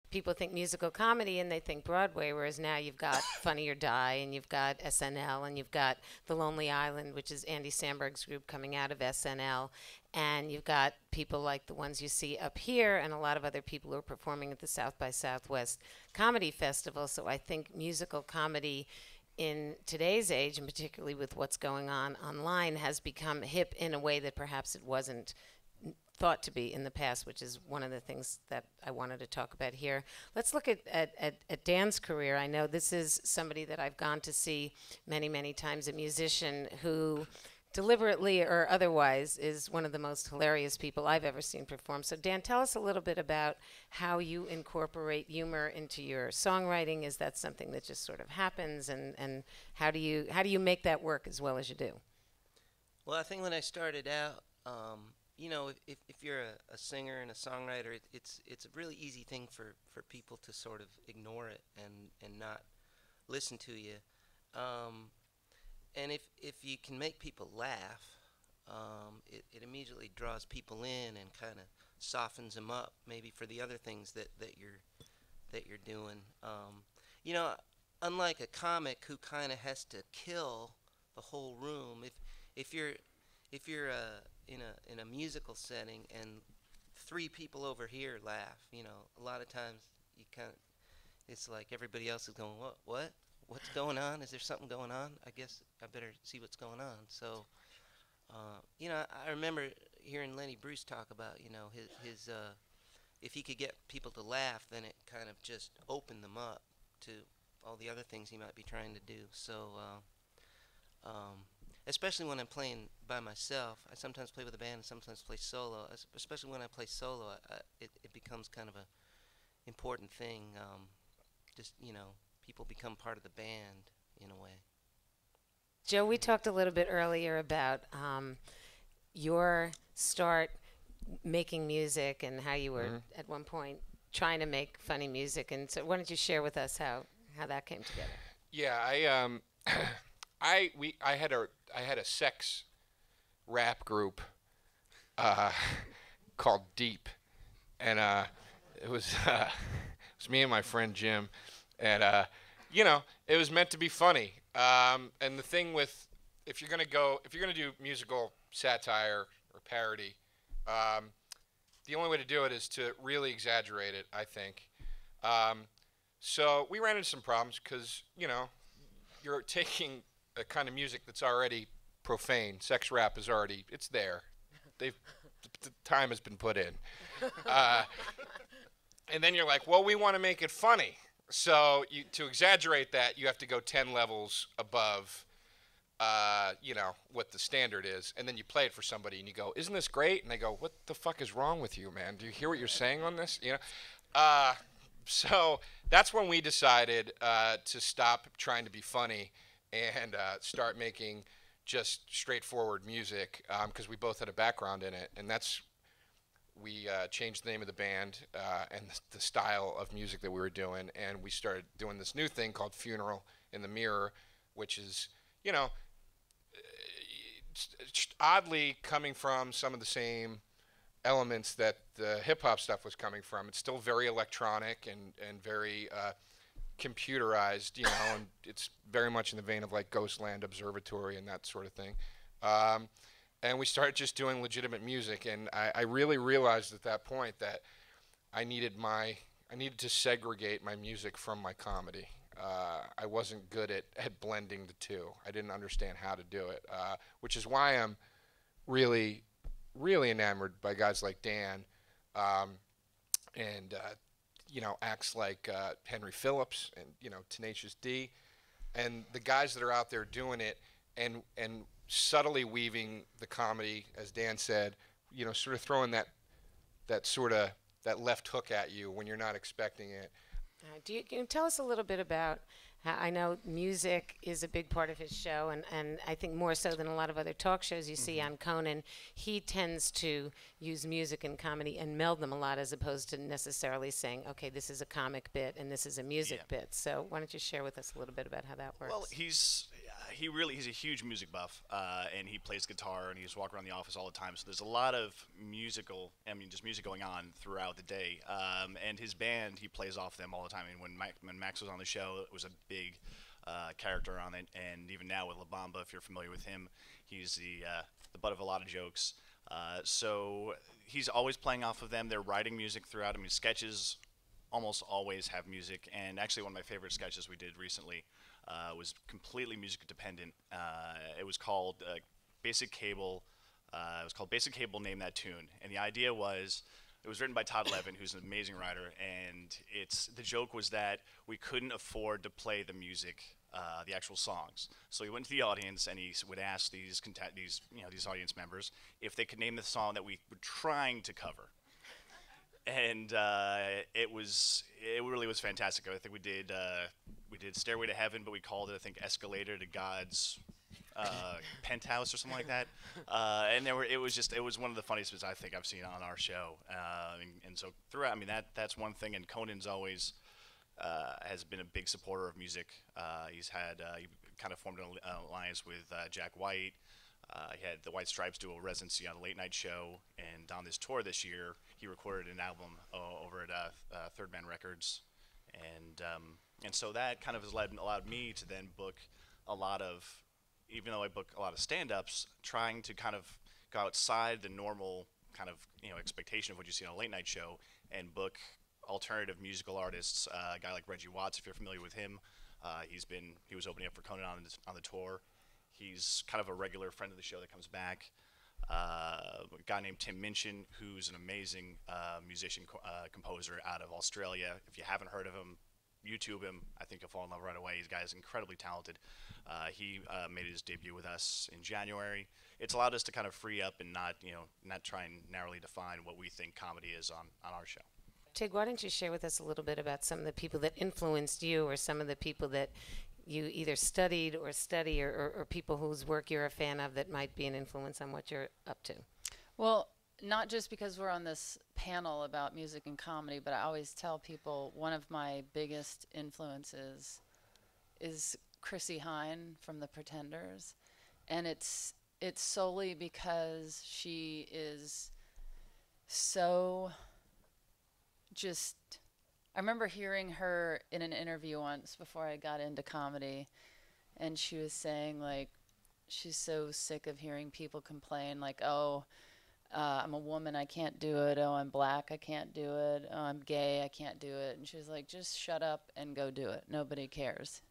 people think musical comedy and they think Broadway, whereas now you've got Funny or Die, and you've got SNL, and you've got The Lonely Island, which is Andy Samberg's group coming out of SNL, and you've got people like the ones you see up here, and a lot of other people who are performing at the South by Southwest Comedy Festival. So I think musical comedy in today's age, and particularly with what's going on online, has become hip in a way that perhaps it wasn't thought to be in the past, which is one of the things that I wanted to talk about here. Let's look at Dan's career. I know this is somebody that I've gone to see many, many times, a musician who deliberately or otherwise is one of the most hilarious people I've ever seen perform. So Dan, tell us a little bit about how you incorporate humor into your songwriting. Is that something that just sort of happens, and how do you make that work as well as you do? Well, I think when I started out, you know, if you're a singer and a songwriter, it's a really easy thing for people to sort of ignore it and not listen to you. And if you can make people laugh, it immediately draws people in and kind of softens them up, maybe for the other things that you're doing. You know, unlike a comic who kind of has to kill the whole room, if you're in a musical setting and three people over here laugh, you know, a lot of times you kind of, it's like everybody else is going, what's going on? Is there something going on? I guess I better see what's going on. So, you know, I remember hearing Lenny Bruce talk about, you know, his if he could get people to laugh, then it kind of just opened them up to all the other things he might be trying to do. So, especially when I'm playing by myself, I sometimes play with a band and sometimes play solo. Especially when I play solo, it becomes kind of a important thing. Just, you know, people become part of the band in a way. Joe, we talked a little bit earlier about your start making music and how you were at one point trying to make funny music. And so why don't you share with us how that came together? Yeah, I had a sex rap group called Deep, and it was it was me and my friend Jim, and you know, it was meant to be funny. And the thing with if you're gonna do musical satire or parody, the only way to do it is to really exaggerate it, I think. So we ran into some problems because, you know, you're taking a kind of music that's already profane. Sex rap is already, it's there. The time has been put in. And then you're like, well, we want to make it funny. So to exaggerate that, you have to go 10 levels above, you know, what the standard is. And then you play it for somebody and you go, isn't this great? And they go, what the fuck is wrong with you, man? Do you hear what you're saying on this? You know? So that's when we decided to stop trying to be funny and start making just straightforward music, because we both had a background in it. And we changed the name of the band and the style of music that we were doing, and we started doing this new thing called Funeral in the Mirror, which is, you know, oddly coming from some of the same elements that the hip-hop stuff was coming from. It's still very electronic and very computerized, you know, and it's very much in the vein of like Ghostland Observatory and that sort of thing. And we started just doing legitimate music, and I really realized at that point that I needed to segregate my music from my comedy. I wasn't good at blending the two. I didn't understand how to do it, which is why I'm really, really enamored by guys like Dan, and you know, acts like Henry Phillips and, you know, Tenacious D, and the guys that are out there doing it and subtly weaving the comedy, as Dan said, you know, sort of throwing that sort of that left hook at you when you're not expecting it. Can you tell us a little bit about how, I know music is a big part of his show, and I think more so than a lot of other talk shows you see on Conan, he tends to use music and comedy and meld them a lot, as opposed to necessarily saying, okay, this is a comic bit and this is a music bit. So why don't you share with us a little bit about how that works? Well, he's a huge music buff, and he plays guitar, and he's walking around the office all the time. So there's a lot of music going on throughout the day. And his band, he plays off them all the time. And when Max was on the show, it was a big character on it. And even now with La Bamba, if you're familiar with him, he's the butt of a lot of jokes. So he's always playing off of them. They're writing music throughout. I mean, sketches almost always have music. And actually, one of my favorite sketches we did recently was completely music dependent. It was called Basic Cable. It was called Basic Cable, Name That Tune. And the idea was, it was written by Todd Levin, who's an amazing writer. And the joke was that we couldn't afford to play the music, the actual songs. So he went to the audience and he would ask these audience members if they could name the song that we were trying to cover. And it really was fantastic. I think we did Stairway to Heaven, but we called it, I think, Escalator to God's Penthouse or something like that. And it was one of the funniest bits I think I've seen on our show. And so throughout, I mean, that's one thing. And Conan's always has been a big supporter of music. He kind of formed an alliance with Jack White. He had the White Stripes do a residency on a late night show, and on this tour this year, he recorded an album over at Third Man Records, and so that kind of has allowed me to then book a lot of, even though I book a lot of stand-ups, trying to kind of go outside the normal kind of expectation of what you see on a late night show, and book alternative musical artists. A guy like Reggie Watts, if you're familiar with him, he was opening up for Conan on the tour. He's kind of a regular friend of the show that comes back. A guy named Tim Minchin, who's an amazing musician, composer out of Australia. If you haven't heard of him, YouTube him. I think you'll fall in love right away. This guy is incredibly talented. He made his debut with us in January. It's allowed us to kind of free up and not try and narrowly define what we think comedy is on our show. Tig, why don't you share with us a little bit about some of the people that influenced you, or some of the people that you either studied or study, or people whose work you're a fan of that might be an influence on what you're up to? Well, not just because we're on this panel about music and comedy, but I always tell people one of my biggest influences is Chrissie Hynde from The Pretenders. And it's solely because she is so just... I remember hearing her in an interview once before I got into comedy, and she was saying, like, she's so sick of hearing people complain, like, oh, I'm a woman, I can't do it. Oh, I'm black, I can't do it. Oh, I'm gay, I can't do it. And she was like, just shut up and go do it. Nobody cares,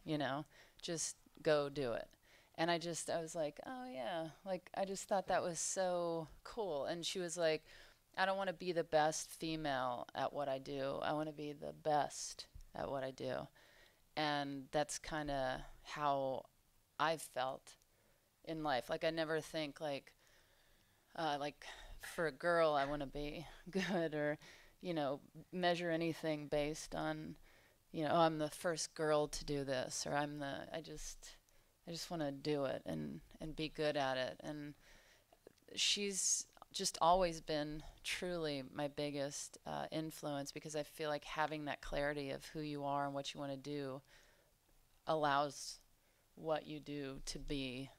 just go do it. And I was like, oh, yeah. Like, I just thought that was so cool. And she was like, I don't want to be the best female at what I do. I want to be the best at what I do. And that's kind of how I've felt in life. Like, I never think like for a girl, I want to be good, or, measure anything based on, oh, I'm the first girl to do this, or I just want to do it and be good at it. And she's just always been truly my biggest influence, because I feel like having that clarity of who you are and what you want to do allows what you do to be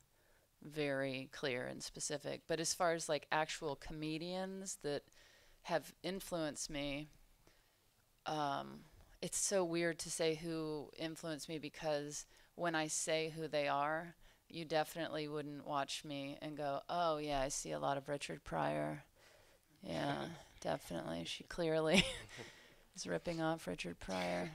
very clear and specific. But as far as like actual comedians that have influenced me, it's so weird to say who influenced me, because when I say who they are, you definitely wouldn't watch me and go, oh, yeah, I see a lot of Richard Pryor. Yeah, definitely. She clearly is ripping off Richard Pryor.